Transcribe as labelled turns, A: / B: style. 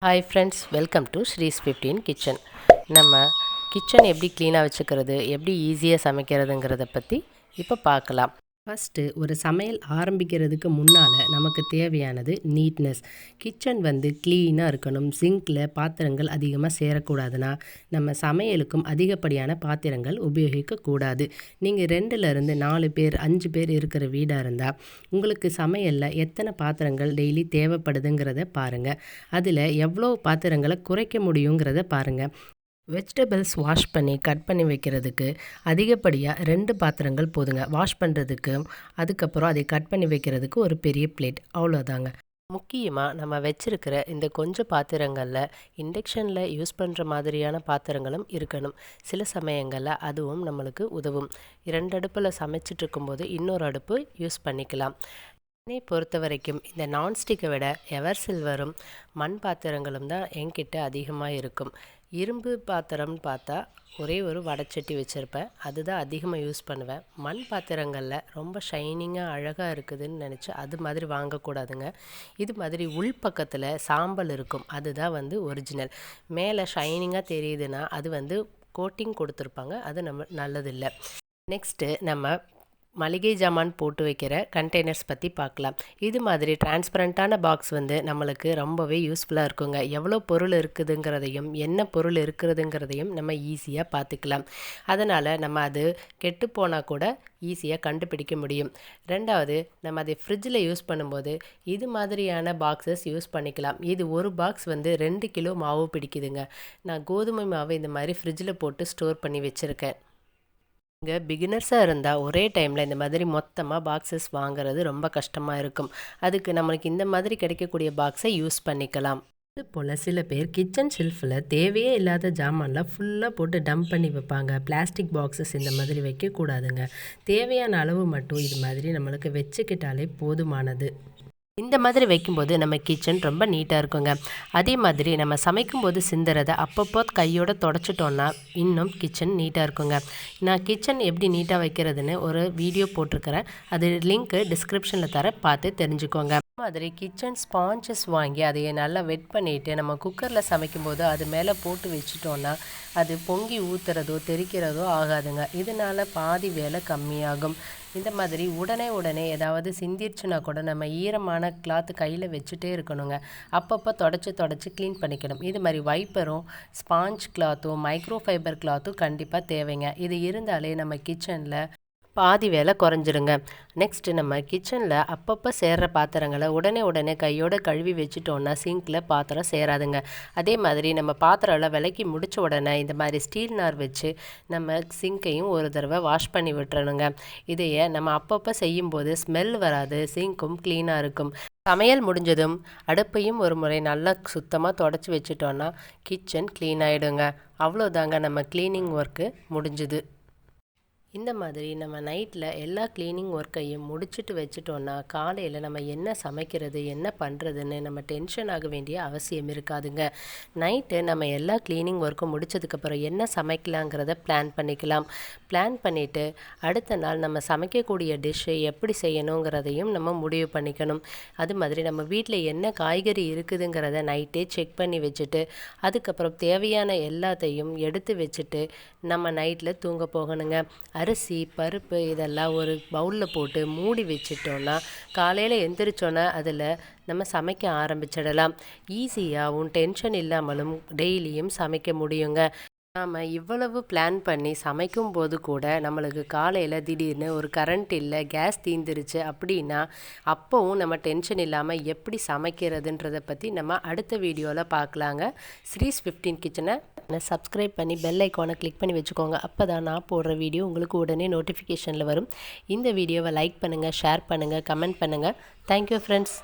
A: Hi friends, welcome to ஸ்ரீஸ் 15 kitchen. நம்ம kitchen எப்படி க்ளீனாக வச்சுக்கிறது, எப்படி ஈஸியாக சமைக்கிறதுங்கிறத பற்றி இப்போ பார்க்கலாம். ஃபஸ்ட்டு ஒரு சமையல் ஆரம்பிக்கிறதுக்கு முன்னால் நமக்கு தேவையானது நீட்னஸ். கிச்சன் க்ளீனாக இருக்கணும். சிங்கில் பாத்திரங்கள் அதிகமாக சேரக்கூடாதுன்னா நம்ம சமையலுக்கும் அதிகப்படியான பாத்திரங்கள் உபயோகிக்கக்கூடாது. நீங்கள் 2லேருந்து 4 பேர் 5 பேர் இருக்கிற வீடாக இருந்தால் உங்களுக்கு சமையலில் எத்தனை பாத்திரங்கள் டெய்லி தேவைப்படுதுங்கிறத பாருங்கள். அதில் எவ்வளோ பாத்திரங்களை குறைக்க முடியுங்கிறத பாருங்கள். வெஜிடபிள்ஸ் வாஷ் பண்ணி கட் பண்ணி வைக்கிறதுக்கு அதிகப்படியாக 2 பாத்திரங்கள் போதுங்க. வாஷ் பண்ணுறதுக்கு, அதுக்கப்புறம் அதை கட் பண்ணி வைக்கிறதுக்கு ஒரு பெரிய பிளேட், அவ்வளோதாங்க. முக்கியமாக நம்ம வச்சுருக்கிற இந்த கொஞ்சம் பாத்திரங்களில் இண்டக்ஷனில் யூஸ் பண்ணுற மாதிரியான பாத்திரங்களும் இருக்கணும். சில சமயங்களில் அதுவும் நம்மளுக்கு உதவும். 2 அடுப்பில் சமைச்சிட்டு இருக்கும்போது இன்னொரு அடுப்பு யூஸ் பண்ணிக்கலாம். என்னை பொறுத்த வரைக்கும் இந்த நான்ஸ்டிக்கை விட எவர் சில்வரும் மண் பாத்திரங்களும் தான் என்கிட்ட அதிகமாக இருக்கும். இரும்பு பாத்திரம்னு பார்த்தா ஒரே ஒரு வடைச்சட்டி வச்சுருப்பேன், அதுதான் அதிகமாக யூஸ் பண்ணுவேன். மண் பாத்திரங்களில் ரொம்ப ஷைனிங்காக அழகாக இருக்குதுன்னு நினச்சி அது மாதிரி வாங்கக்கூடாதுங்க. இது மாதிரி உள்பக்கத்தில் சாம்பல் இருக்கும், அதுதான் ஒரிஜினல். மேலே ஷைனிங்காக தெரியுதுன்னா அது கோட்டிங் கொடுத்துருப்பாங்க, அது நம்ம நல்லதில்லை. நெக்ஸ்ட்டு நம்ம மளிகை ஜாமான் போட்டு வைக்கிற கண்டெய்னர்ஸ் பற்றி பார்க்கலாம். இது மாதிரி டிரான்ஸ்பரண்ட்டான பாக்ஸ் நம்மளுக்கு ரொம்பவே யூஸ்ஃபுல்லாக இருக்குங்க. எவ்வளோ பொருள் இருக்குதுங்கிறதையும் என்ன பொருள் இருக்கிறதுங்கிறதையும் நம்ம ஈஸியாக பார்த்துக்கலாம். அதனால் நம்ம அது கெட்டு போனால் கூட ஈஸியாக கண்டுபிடிக்க முடியும். 2வது, நம்ம அதை ஃப்ரிட்ஜில் யூஸ் பண்ணும்போது இது மாதிரியான பாக்ஸஸ் யூஸ் பண்ணிக்கலாம். இது ஒரு பாக்ஸ் 2 கிலோ மாவு பிடிக்குதுங்க. நான் கோதுமை மாவு இந்த மாதிரி ஃப்ரிட்ஜில் போட்டு ஸ்டோர் பண்ணி வச்சுருக்கேன். இங்கே பிகினர்ஸாக இருந்தால் ஒரே டைமில் இந்த மாதிரி மொத்தமாக பாக்ஸஸ் வாங்குறது ரொம்ப கஷ்டமாக இருக்கும். அதுக்கு நம்மளுக்கு இந்த மாதிரி கிடைக்கக்கூடிய பாக்ஸை யூஸ் பண்ணிக்கலாம். இதுபோல் சில பேர் கிச்சன் ஷெல்ஃபில் தேவையே இல்லாத ஜாமான்லாம் ஃபுல்லாக போட்டு டம்ப் பண்ணி வைப்பாங்க. பிளாஸ்டிக் பாக்ஸஸ் இந்த மாதிரி வைக்கக்கூடாதுங்க. தேவையான அளவு மட்டும் இது மாதிரி நம்மளுக்கு வச்சுக்கிட்டாலே போதுமானது. இந்த மாதிரி வைக்கும்போது நம்ம கிச்சன் ரொம்ப நீட்டாக இருக்குங்க. அதே மாதிரி நம்ம சமைக்கும்போது சிந்துறதை அப்பப்போ கையோடு தொடச்சிட்டோன்னா இன்னும் கிச்சன் நீட்டாக இருக்குங்க. நான் கிச்சன் எப்படி நீட்டாக வைக்கிறதுன்னு ஒரு வீடியோ போட்டிருக்கிறேன், அது லிங்க்கு டிஸ்கிரிப்ஷனில் தர, பார்த்து தெரிஞ்சுக்கோங்க. மாதிரி கிச்சன் ஸ்பாஞ்சஸ் வாங்கி அதை நல்லா வெட் பண்ணிவிட்டு நம்ம குக்கரில் சமைக்கும்போது அது மேலே போட்டு வச்சுட்டோன்னா அது பொங்கி ஊற்றுறதோ தெறிக்கிறதோ ஆகாதுங்க. இதனால் பாதி வேலை கம்மியாகும். இந்த மாதிரி உடனே ஏதாவது சிந்திருச்சுன்னா கூட நம்ம ஈரமான கிளாத்து கையில் வச்சுட்டே இருக்கணுங்க. அப்பப்போ தொடச்சி க்ளீன் பண்ணிக்கணும். இது மாதிரி வைப்பரும் ஸ்பாஞ்ச் கிளாத்தும் மைக்ரோ ஃபைபர் கிளாத்தும் கண்டிப்பாக தேவைங்க. இது இருந்தாலே நம்ம கிச்சனில் பாதி வேலை குறைஞ்சிருங்க. நெக்ஸ்ட்டு நம்ம கிச்சனில் அப்பப்போ சேர்கிற பாத்திரங்களை உடனே கையோடு கழுவி வச்சுட்டோன்னா சிங்கில் பாத்திரம் சேராதுங்க. அதே மாதிரி நம்ம பாத்திரம்லாம் விலக்கி முடித்த உடனே இந்த மாதிரி ஸ்டீல் நார் வச்சு நம்ம சிங்கையும் ஒரு தடவை வாஷ் பண்ணி விட்டுறணுங்க. இதையே நம்ம அப்பப்போ செய்யும்போது ஸ்மெல் வராது, சிங்க்கும் க்ளீனாக இருக்கும். சமையல் முடிஞ்சதும் அடுப்பையும் ஒரு முறை நல்லா சுத்தமாக தொடச்சி வச்சுட்டோன்னா கிச்சன் க்ளீன் ஆகிடுங்க. அவ்வளோதாங்க, நம்ம க்ளீனிங் ஒர்க்கு முடிஞ்சுது. இந்த மாதிரி நம்ம நைட்டில் எல்லா க்ளீனிங் ஒர்க்கையும் முடிச்சுட்டு வச்சுட்டோன்னா காலையில் நம்ம என்ன சமைக்கிறது, என்ன பண்ணுறதுன்னு நம்ம டென்ஷன் ஆக வேண்டிய அவசியம் இருக்காதுங்க. நைட்டு நம்ம எல்லா க்ளீனிங் ஒர்க்கும் முடித்ததுக்கப்புறம் என்ன சமைக்கலாங்கிறத பிளான் பண்ணிக்கலாம். பிளான் பண்ணிவிட்டு அடுத்த நாள் நம்ம சமைக்கக்கூடிய டிஷ்ஷை எப்படி செய்யணுங்கிறதையும் நம்ம முடிவு பண்ணிக்கணும். அது மாதிரி நம்ம வீட்டில் என்ன காய்கறி இருக்குதுங்கிறத நைட்டே செக் பண்ணி வச்சுட்டு அதுக்கப்புறம் தேவையான எல்லாத்தையும் எடுத்து வச்சுட்டு நம்ம நைட்டில் தூங்க போகணுங்க. அரிசி, பருப்பு இதெல்லாம் ஒரு பவுலில் போட்டு மூடி வச்சிட்டோன்னா காலையில் எந்திரிச்சோன்னா அதில் நம்ம சமைக்க ஆரம்பிச்சிடலாம். ஈஸியாகவும் டென்ஷன் இல்லாமலும் டெய்லியும் சமைக்க முடியுங்க. நாம் இவ்வளவு பிளான் பண்ணி சமைக்கும்போது கூட நம்மளுக்கு காலையில் திடீர்னு ஒரு கரண்ட் இல்லை, கேஸ் தீந்துருச்சு அப்படின்னா அப்போவும் நம்ம டென்ஷன் இல்லாமல் எப்படி சமைக்கிறதுன்றதை பற்றி நம்ம அடுத்த வீடியோவில் பார்க்கலாங்க. ஸ்ரீஸ் 15 கிச்சனை சப்ஸ்கிரைப் பண்ணி பெல் ஐக்கானை கிளிக் பண்ணி வச்சுக்கோங்க. அப்போ தான் நான் போடுற வீடியோ உங்களுக்கு உடனே நோட்டிஃபிகேஷனில் வரும். இந்த வீடியோவை லைக் பண்ணுங்கள், ஷேர் பண்ணுங்கள், கமெண்ட் பண்ணுங்கள். Thank you friends.